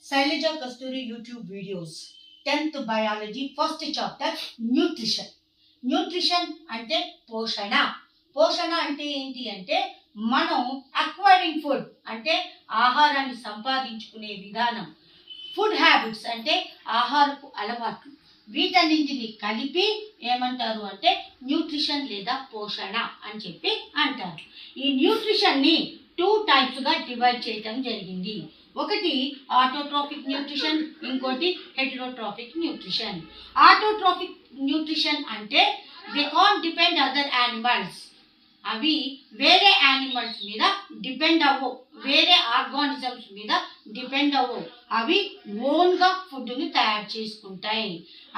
Sailaja Kasturi YouTube videos. 10th biology first chapter nutrition. Nutrition అంటే పోషణ. పోషణ అంటే ఏంటి అంటే మనం అక్వైరింగ్ ఫుడ్ అంటే ఆహారాన్ని సంపాదించుకునే విధానం. ఫుడ్ హ్యాబిట్స్ అంటే ఆహారపు అలవాట్లు. వీటన్నింటిని కలిపి ఏమంటారు అంటే న్యూట్రిషన్ లేదా పోషణ అని చెప్పి అంటారు. ఈ న్యూట్రిషన్ని 2 టైప్స్గా డివైడ్ చేయడం జరిగింది. ఒకటి ఆటోట్రోఫిక్ న్యూట్రిషన్, ఇంకోటి హెటరోట్రోఫిక్ న్యూట్రిషన్. ఆటోట్రోఫిక్ న్యూట్రిషన్ అంటే they can't depend other animals. అవి వేరే యానిమల్స్ మీద డిపెండ్ అవ్వవు, వేరే ఆర్గానిజమ్స్ మీద డిపెండ్ అవ్వవు. అవి ఓన్గా ఫుడ్ని తయారు చేసుకుంటాయి.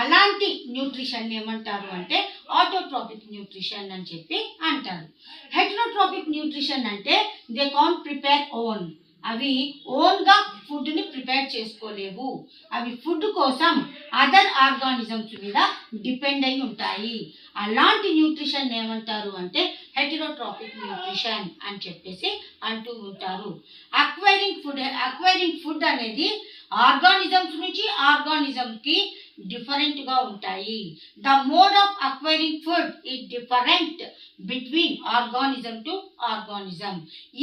అలాంటి న్యూట్రిషన్ ఏమంటారు అంటే ఆటోట్రోఫిక్ న్యూట్రిషన్ అని చెప్పి అంటారు. హెటరోట్రోఫిక్ న్యూట్రిషన్ అంటే దే కాంట్ ప్రిపేర్ ఓన్. అవి ఓన్గా ఫుడ్ని ప్రిపేర్ చేసుకోలేవు. అవి ఫుడ్ కోసం అదర్ ఆర్గానిజమ్స్ మీద డిపెండ్ అయి ఉంటాయి. అలాంటి న్యూట్రిషన్ ఏమంటారు అంటే హెటరోట్రోఫిక్ న్యూట్రిషన్ అని చెప్పేసి అంటూ ఉంటారు. అక్వైరింగ్ ఫుడ్ అనేది ఆర్గానిజమ్స్ నుంచి ఆర్గానిజంకి డిఫరెంట్గా ఉంటాయి. The mode of acquiring food is different between organism to organism.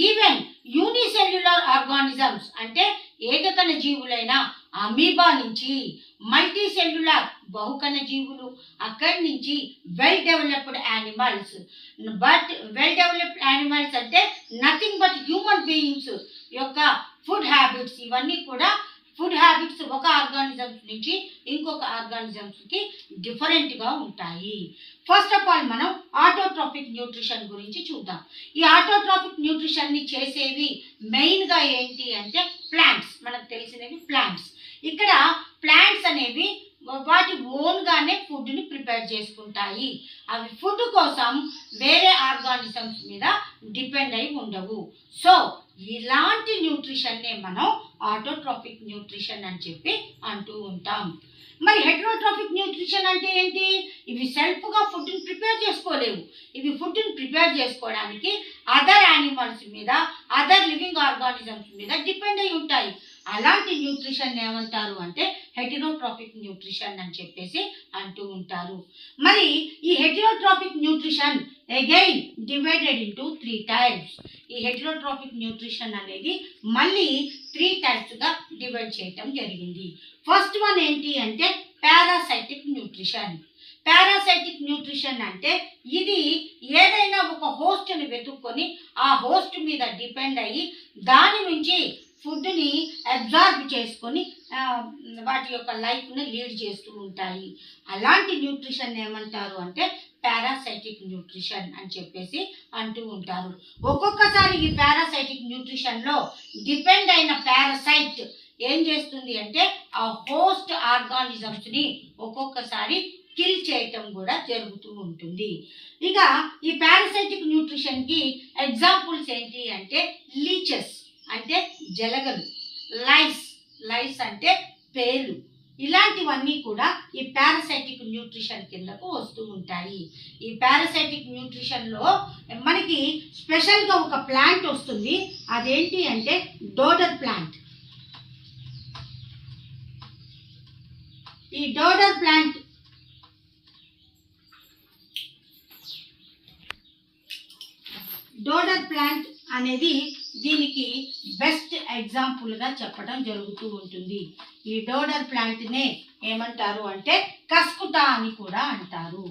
Even unicellular organisms అంటే ఏకకణ జీవులైన అమీబా నుంచి మల్టీ సెల్యులర్ బహుకణ జీవులు, అక్కడి నుంచి well developed animals. But well developed animals అంటే నథింగ్ బట్ హ్యూమన్ బీయింగ్స్ యొక్క ఫుడ్ హ్యాబిట్స్. ఇవన్నీ కూడా ఫుడ్ హ్యాబిట్స్ ఒక ఆర్గానిజమ్స్ నుంచి ఇంకొక ఆర్గానిజమ్స్కి డిఫరెంట్గా ఉంటాయి. ఫస్ట్ ఆఫ్ ఆల్ మనం ఆటోట్రోఫిక్ న్యూట్రిషన్ గురించి చూద్దాం. ఈ ఆటోట్రోఫిక్ న్యూట్రిషన్ని చేసేవి మెయిన్గా ఏంటి అంటే ప్లాంట్స్. మనకు తెలిసినవి ప్లాంట్స్. ఇక్కడ ప్లాంట్స్ అనేవి వాటి ఓన్గానే ఫుడ్ని ప్రిపేర్ చేసుకుంటాయి. అవి ఫుడ్ కోసం వేరే ఆర్గానిజమ్స్ మీద డిపెండ్ అయి ఉండవు. సో ఇలాంటి న్యూట్రిషన్నే మనం ఆటోట్రోఫిక్ న్యూట్రిషన్ అని చెప్పి అంటూ ఉంటాం. మరి హెటరోట్రోఫిక్ న్యూట్రిషన్ అంటే ఏంటి? ఇవి సెల్ఫ్గా ఫుడ్ని ప్రిపేర్ చేసుకోలేవు. ఇవి ఫుడ్ని ప్రిపేర్ చేసుకోవడానికి అదర్ యానిమల్స్ మీద, అదర్ లివింగ్ ఆర్గానిజమ్స్ మీద డిపెండ్ అయి ఉంటాయి. అలాంటి న్యూట్రిషన్ ఏమంటారు అంటే హెటరోట్రోఫిక్ న్యూట్రిషన్ అని చెప్పేసి అంటూ ఉంటారు. మరి ఈ heterotrophic nutrition again divided into 3 types. ఈ హెటరోట్రోఫిక్ న్యూట్రిషన్ అనేది మళ్ళీ 3 టైప్స్గా డివైడ్ చేయటం జరిగింది. ఫస్ట్ వన్ ఏంటి అంటే పారాసైటిక్ న్యూట్రిషన్. పారాసైటిక్ న్యూట్రిషన్ అంటే ఇది ఏదైనా ఒక హోస్ట్ని వెతుక్కొని ఆ హోస్ట్ మీద డిపెండ్ అయ్యి దాని నుంచి ఫుడ్ని అబ్జార్బ్ చేసుకొని వాటి యొక్క లైఫ్ని లీడ్ చేస్తూ ఉంటాయి. అలాంటి న్యూట్రిషన్ ఏమంటారు అంటే పారాసైటిక్ న్యూట్రిషన్ అని చెప్పేసి అంటూ ఉంటారు. ఒక్కొక్కసారి ఈ పారాసైటిక్ న్యూట్రిషన్లో డిపెండ్ అయిన పారాసైట్ ఏం చేస్తుంది అంటే ఆ హోస్ట్ ఆర్గానిజమ్స్ని ఒక్కొక్కసారి కిల్ చేయటం కూడా జరుగుతూ ఉంటుంది. ఇక ఈ పారాసైటిక్ న్యూట్రిషన్కి ఎగ్జాంపుల్స్ ఏంటి అంటే లీచెస్ అంటే జలగలు, లైస్ అంటే పేలు, ఇలాంటివన్నీ కూడా ఈ పారాసైటిక్ న్యూట్రిషన్ కిందకు వస్తూ ఉంటాయి. ఈ పారాసైటిక్ న్యూట్రిషన్లో మనకి స్పెషల్గా ఒక ప్లాంట్ వస్తుంది. అదేంటి అంటే డోడర్ ప్లాంట్. ఈ డోడర్ ప్లాంట్ అనేది దీనికి బెస్ట్ ఎగ్జాంపుల్గా చెప్పడం జరుగుతూ ఉంటుంది. ఈ డోడర్ ప్లాంట్నే ఏమంటారు అంటే కస్కుటా అని కూడా అంటారు.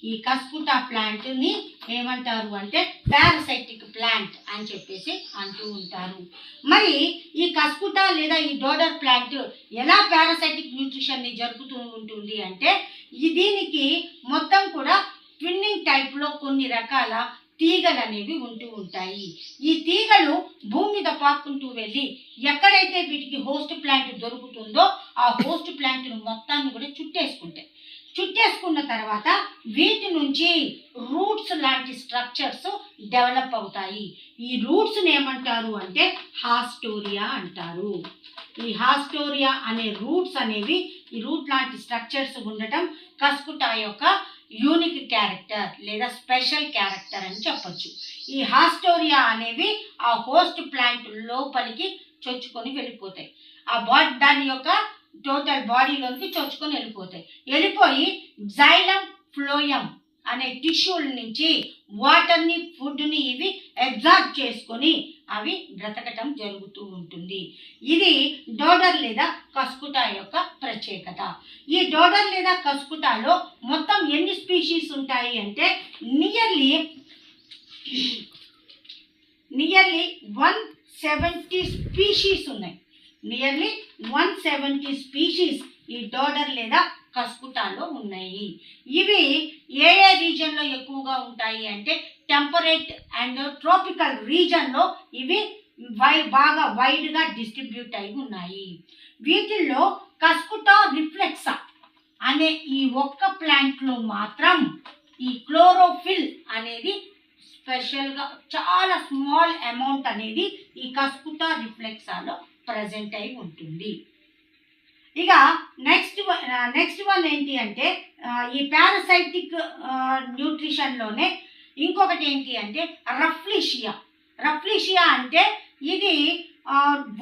ఈ కస్కుటా ప్లాంట్ని ఏమంటారు అంటే పారాసైటిక్ ప్లాంట్ అని చెప్పేసి అంటూ ఉంటారు. మరి ఈ కస్కుటా లేదా ఈ డోడర్ ప్లాంట్ ఎలా పారాసైటిక్ న్యూట్రిషన్ని జరుపుతూ ఉంటుంది అంటే దీనికి మొత్తం కూడా ట్విన్నింగ్ టైప్లో కొన్ని రకాల తీగలు అనేవి ఉంటూ ఉంటాయి. ఈ తీగలు భూమి మీద పాక్కుంటూ వెళ్ళి ఎక్కడైతే వీటికి హోస్ట్ ప్లాంట్ దొరుకుతుందో ఆ హోస్ట్ ప్లాంట్ను మొత్తాన్ని కూడా చుట్టేసుకున్న తర్వాత వీటి నుంచి రూట్స్ లాంటి స్ట్రక్చర్స్ డెవలప్ అవుతాయి. ఈ రూట్స్ని ఏమంటారు అంటే హాస్టోరియా అంటారు. ఈ హాస్టోరియా అనే రూట్స్ అనేవి ఈ రూట్ లాంటి స్ట్రక్చర్స్ ఉండటం కస్కుటా యొక్క యూనిక్ క్యారెక్టర్ లేదా స్పెషల్ క్యారెక్టర్ అని చెప్పొచ్చు. ఈ హాస్టోరియా అనేవి ఆ హోస్ట్ ప్లాంట్ లోపలికి చొచ్చుకొని వెళ్ళిపోతాయి. దాని యొక్క టోటల్ బాడీలోనికి చొచ్చుకొని వెళ్ళిపోయి జైలం ఫ్లోయం అనే టిష్యూల నుంచి వాటర్ని ఫుడ్ని ఇవి అబ్జార్బ్ చేసుకొని అవి బ్రతకటం జరుగుతూ ఉంటుంది. ఇది డోడర్ లేదా కస్కుటా యొక్క ప్రత్యేకత. ఈ డోడర్ లేదా కస్కుటాలో మొత్తం ఎన్ని స్పీషీస్ ఉంటాయి అంటే నియర్లీ 170 స్పీషీస్ ఉన్నాయి. నియర్లీ 170 స్పీషీస్ ఈ డోడర్ లేదా కస్కుటాలో ఉన్నాయి. ఇవి ఏ రీజన్లో ఎక్కువగా ఉంటాయి అంటే టెంపరేట్ అండ్ ట్రాపికల్ రీజన్లో ఇవి బాగా వైడ్గా డిస్ట్రిబ్యూట్ అయి ఉన్నాయి. వీటిల్లో కస్కుటా రిఫ్లెక్సా అనే ఈ ఒక్క ప్లాంట్లో మాత్రం ఈ క్లోరోఫిల్ అనేది స్పెషల్గా చాలా స్మాల్ అమౌంట్ అనేది ఈ కస్కుటా రిఫ్లెక్సాలో ప్రజెంట్ అయి ఉంటుంది. ఇక నెక్స్ట్ వన్ ఏంటి అంటే ఈ పారాసైటిక్ న్యూట్రిషన్లోనే ఇంకొకటి ఏంటి అంటే రఫ్లీషియా అంటే ఇది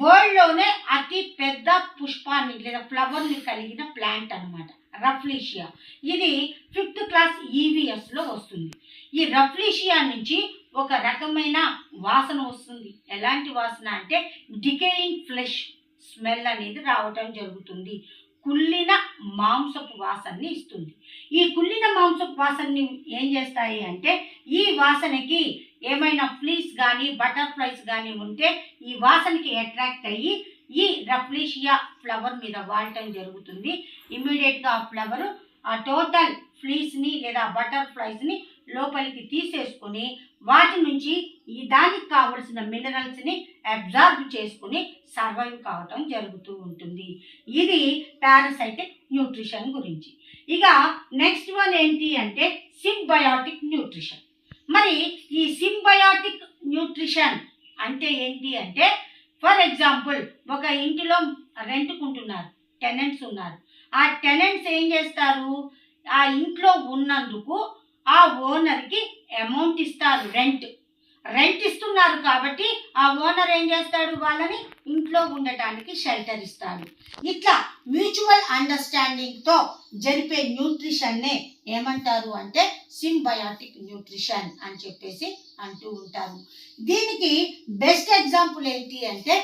వరల్డ్లోనే అతి పెద్ద పుష్పాన్ని లేదా ఫ్లవర్ని కలిగిన ప్లాంట్ అనమాట. రఫ్లీషియా ఇది 5th క్లాస్ EVSలో వస్తుంది. ఈ రఫ్లీషియా నుంచి ఒక రకమైన వాసన వస్తుంది. ఎలాంటి వాసన అంటే డికేయింగ్ ఫ్లెష్ స్మెల్ అనేది రావటం జరుగుతుంది. కుళ్ళిన మాంసపు వాసనని ఇస్తుంది. ఈ కుళ్ళిన మాంసపు వాసనని ఏం చేస్తాయి అంటే ఈ వాసనకి ఏమైనా ఫ్లీస్ కానీ బటర్ఫ్లైస్ కానీ ఉంటే ఈ వాసనకి అట్రాక్ట్ అయ్యి ఈ రఫ్లీషియా ఫ్లవర్ మీద వాడటం జరుగుతుంది. ఇమ్మీడియట్గా ఆ ఫ్లవర్ ఆ టోటల్ ఫ్లీస్ని లేదా బటర్ఫ్లైస్ని లోపలికి తీసేసుకొని వాటి నుంచి దానికి కావలసిన మినరల్స్ని అబ్జార్బ్ చేసుకుని సర్వైవ్ కావటం జరుగుతూ ఉంటుంది. ఇది పారాసైటిక్ న్యూట్రిషన్ గురించి. ఇక నెక్స్ట్ వన్ ఏంటి అంటే సింబయాటిక్ న్యూట్రిషన్. మరి ఈ సింబయాటిక్ న్యూట్రిషన్ అంటే ఏంటి అంటే ఫర్ ఎగ్జాంపుల్ ఒక ఇంటిలో రెంట్కుంటున్నారు, టెనెంట్స్ ఉన్నారు. ఆ టెనెంట్స్ ఏం చేస్తారు, ఆ ఇంట్లో ఉన్నందుకు ఆ ఓనర్కి అమౌంట్ ఇస్తారు. రెంట్ ఇస్తున్నారు కాబట్టి ఆ ఓనర్ ఏం చేస్తాడు, వాళ్ళని ఇంట్లో ఉండటానికి షెల్టర్ ఇస్తాడు. ఇట్లా మ్యూచువల్ అండర్స్టాండింగ్తో జరిపే న్యూట్రిషన్నే ఏమంటారు అంటే సింబయాటిక్ న్యూట్రిషన్ అని చెప్పేసి అంటూ ఉంటారు. దీనికి బెస్ట్ ఎగ్జాంపుల్ ఏంటి అంటే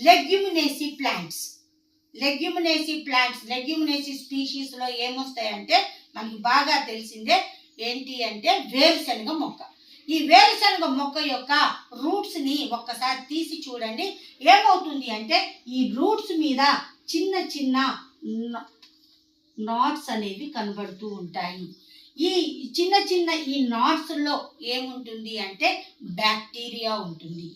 లెగ్యుమినేసి ప్లాంట్స్. లెగ్యుమినేసి స్పీషీస్లో ఏమొస్తాయంటే మనకి బాగా తెలిసిందే ఏంటి అంటే వేరుశనగ మొక్క. ఈ వేరుశనగ మొక్క యొక్క రూట్స్ని ఒక్కసారి తీసి చూడండి. ఏమవుతుంది అంటే ఈ రూట్స్ మీద చిన్న చిన్న నాట్స్ అనేవి కనబడుతూ ఉంటాయి. ఈ చిన్న ఈ నాట్స్లో ఏముంటుంది అంటే బ్యాక్టీరియా ఉంటుంది.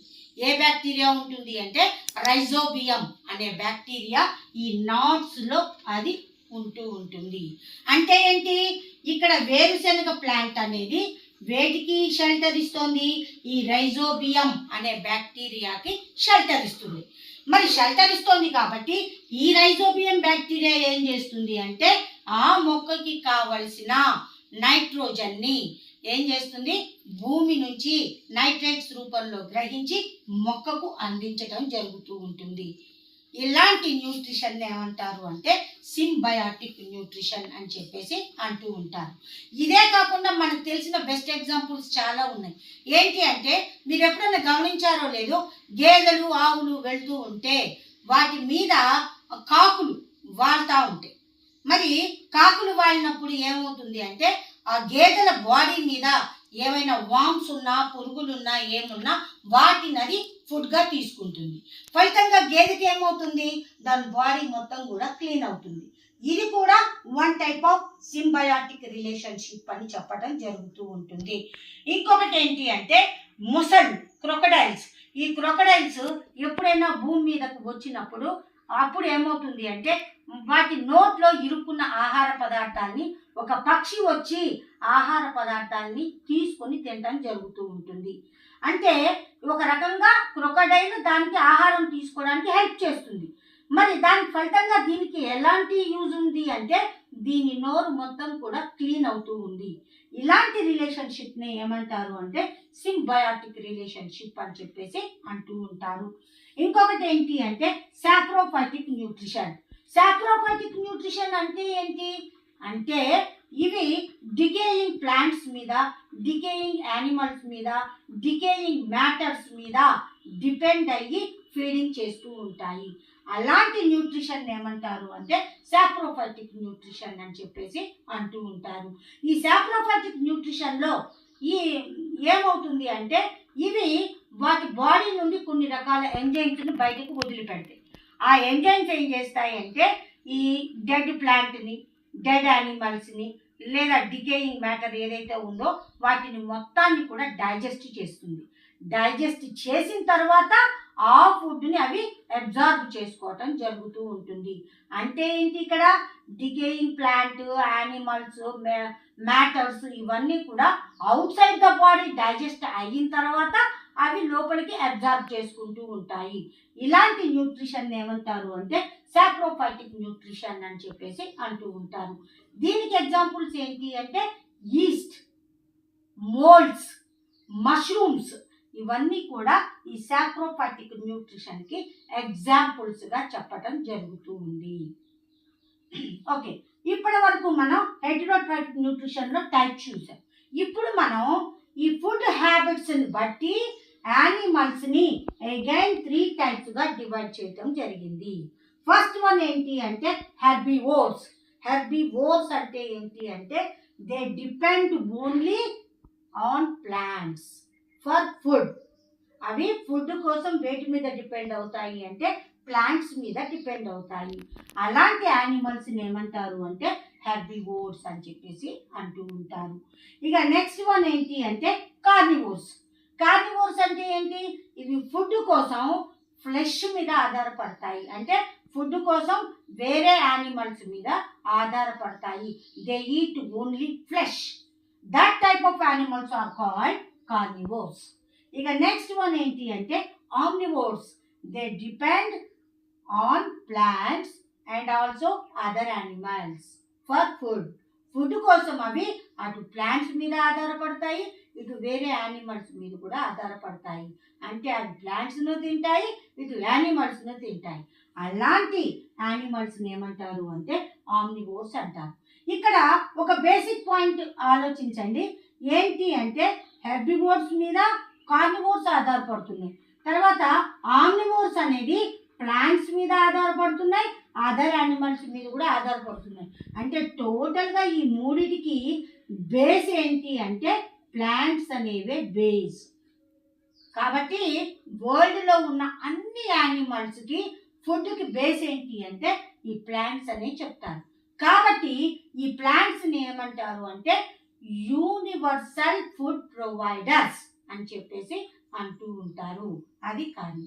ఏ బ్యాక్టీరియా ఉంటుంది అంటే రైజోబియం అనే బ్యాక్టీరియా ఈ నాట్స్లో అది ఉంటూ ఉంటుంది. అంటే ఏంటి, ఇక్కడ వేరుశనగ ప్లాంట్ అనేది వేటికి షెల్టర్ ఇస్తుంది, ఈ రైజోబియం అనే బ్యాక్టీరియాకి షెల్టర్ ఇస్తుంది. మరి షెల్టర్ ఇస్తుంది కాబట్టి ఈ రైజోబియం బ్యాక్టీరియా ఏం చేస్తుంది అంటే ఆ మొక్కకి కావలసిన నైట్రోజన్ని ఏం చేస్తుంది, భూమి నుంచి నైట్రేట్స్ రూపంలో గ్రహించి మొక్కకు అందించడం జరుగుతూ ఉంటుంది. ఇలాంటి న్యూట్రిషన్ ఏమంటారు అంటే సింబయాటిక్ న్యూట్రిషన్ అని చెప్పేసి అంటూ ఉంటారు. ఇదే కాకుండా మనకు తెలిసిన బెస్ట్ ఎగ్జాంపుల్స్ చాలా ఉన్నాయి. ఏంటి అంటే మీరు ఎప్పుడైనా గమనించారో లేదో, గేదెలు ఆవులు వెళ్తూ ఉంటే వాటి మీద కాకులు వాళ్తూ ఉంటాయి. మరి కాకులు వాలినప్పుడు ఏమవుతుంది అంటే ఆ గేదెల బాడీ మీద ఏమైనా వామ్స్ ఉన్నా పురుగులున్నా ఏమున్నా వాటిని అది ఫుడ్గా తీసుకుంటుంది. ఫలితంగా గేదెకి ఏమవుతుంది, దాని బాడీ మొత్తం కూడా క్లీన్ అవుతుంది. ఇది కూడా one type of symbiotic relationship అని చెప్పడం జరుగుతూ ఉంటుంది. ఇంకొకటి ఏంటి అంటే ముసళ్ళు, క్రొకడైల్స్. ఈ క్రొకడైల్స్ ఎప్పుడైనా భూమి మీదకు వచ్చినప్పుడు అప్పుడు ఏమవుతుంది అంటే వాటి నోట్లో ఇరుక్కున్న ఆహార పదార్థాన్ని ఒక పక్షి వచ్చి ఆహార పదార్థాన్ని తీసుకొని తినడం జరుగుతూ ఉంటుంది. అంటే ఒక రకంగా క్రొకడైల్ దానికి ఆహారం తీసుకోవడానికి హెల్ప్ చేస్తుంది. మరి దాని ఫలితంగా దీనికి ఎలాంటి యూజ్ ఉంది అంటే దీని నోరు మొత్తం కూడా క్లీన్ అవుతూ ఉంది. ఇలాంటి రిలేషన్షిప్ని ఏమంటారు అంటే సింబయాటిక్ రిలేషన్షిప్ అని చెప్పేసి అంటూ ఉంటారు. ఇంకొకటి ఏంటి అంటే సాప్రోఫైటిక్ న్యూట్రిషన్. సాప్రోఫైటిక్ న్యూట్రిషన్ అంటే ఏంటి అంటే ఇవి డికేయింగ్ ప్లాంట్స్ మీద, డికేయింగ్ యానిమల్స్ మీద, డికేయింగ్ మ్యాటర్స్ మీద డిపెండ్ అయ్యి ఫీడింగ్ చేస్తూ ఉంటాయి. అలాంటి న్యూట్రిషన్ ఏమంటారు అంటే సాప్రోఫైటిక్ న్యూట్రిషన్ అని చెప్పేసి అంటూ ఉంటారు. ఈ సాప్రోఫైటిక్ న్యూట్రిషన్లో ఈ ఏమవుతుంది అంటే ఇవి వాటి బాడీ నుండి కొన్ని రకాల ఎంజైమ్స్ని బయటకు వదిలిపెడతాయి. ఆ ఎంజైమ్స్ ఏం చేస్తాయి అంటే ఈ డెడ్ ప్లాంట్ని, డెడ్ యానిమల్స్ని లేదా డికేయింగ్ మ్యాటర్ ఏదైతే ఉందో వాటిని మొత్తాన్ని కూడా డైజెస్ట్ చేస్తుంది. డైజెస్ట్ చేసిన తర్వాత ఆ ఫుడ్ని అవి అబ్జార్బ్ చేసుకోవటం జరుగుతూ ఉంటుంది. అంటే ఏంటి ఇక్కడ డికేయింగ్ ప్లాంట్, యానిమల్స్, మ్యాటర్స్ ఇవన్నీ కూడా out side the body digest అయిన తర్వాత అవి లోపలికి అబ్జార్బ్ చేసుకుంటూ ఉంటాయి. ఇలాంటి న్యూట్రిషన్ ఏమంటారు అంటే సాప్రోఫైటిక్ న్యూట్రిషన్ అని చెప్పేసి అంటూ ఉంటారు. దీనికి ఎగ్జాంపుల్స్ ఏంటి అంటే ఈస్ట్, మోల్డ్స్, మష్రూమ్స్ ఇవన్నీ కూడా ఈ సాప్రోఫైటిక్ న్యూట్రిషన్కి ఎగ్జాంపుల్స్గా చెప్పటం జరుగుతూ ఉంది. ఓకే, ఇప్పటి వరకు మనం హెటెరోట్రోఫిక్ న్యూట్రిషన్లో టైప్ చూసాం. ఇప్పుడు మనం ఈ ఫుడ్ హ్యాబిట్స్ని బట్టి యానిమల్స్ని అగైన్ 3 టైప్స్గా డివైడ్ చేయటం జరిగింది. ఫస్ట్ వన్ ఏంటి అంటే హెర్బివోర్స్. హెర్బివోర్స్ అంటే ఏంటి అంటే they depend only on plants for food. అవి ఫుడ్ కోసం వేటి మీద డిపెండ్ అవుతాయి అంటే ప్లాంట్స్ మీద డిపెండ్ అవుతాయి. అలాంటి యానిమల్స్ని ఏమంటారు అంటే హెర్బివోర్స్ అని చెప్పేసి అంటూ ఉంటారు. ఇక నెక్స్ట్ వన్ ఏంటి అంటే కార్నివోర్స్. కార్నివోర్స్ అంటే ఏంటి? ఇవి ఫుడ్ కోసం ఫ్లెష్ మీద ఆధారపడతాయి. అంటే ఫుడ్ కోసం వేరే యానిమల్స్ మీద ఆధారపడతాయి. They eat only flesh. That type of animals are called carnivores. ఇక నెక్స్ట్ వన్ ఏంటి అంటే omnivores. They depend on plants and also other animals for food. Food కోసం అవి అటు ప్లాంట్స్ మీద ఆధారపడతాయి, ఇటు వేరే యానిమల్స్ మీద కూడా ఆధారపడతాయి. అంటే అవి ప్లాంట్స్ను తింటాయి, ఇటు యానిమల్స్ను తింటాయి. అలాంటి యానిమల్స్ని ఏమంటారు అంటే ఆమ్నివోర్స్ అంటారు. ఇక్కడ ఒక బేసిక్ పాయింట్ ఆలోచించండి. ఏంటి అంటే హెర్బివోర్స్ మీద కార్నివోర్స్ ఆధారపడుతున్నాయి. తర్వాత ఆమ్నివోర్స్ అనేది ప్లాంట్స్ మీద ఆధారపడుతున్నాయి, అదర్ యానిమల్స్ మీద కూడా ఆధారపడుతున్నాయి. అంటే టోటల్గా ఈ మూడిటికి బేస్ ఏంటి అంటే ప్లాంట్స్ అనేవే బేస్. కాబట్టి వరల్డ్లో ఉన్న అన్ని యానిమల్స్కి ఫుడ్కి బేస్ ఏంటి అంటే ఈ ప్లాంట్స్ అనే చెప్తారు. కాబట్టి ఈ ప్లాంట్స్ని ఏమంటారు అంటే యూనివర్సల్ ఫుడ్ ప్రొవైడర్స్ అని చెప్పేసి అంటూ ఉంటారు. అది కానీ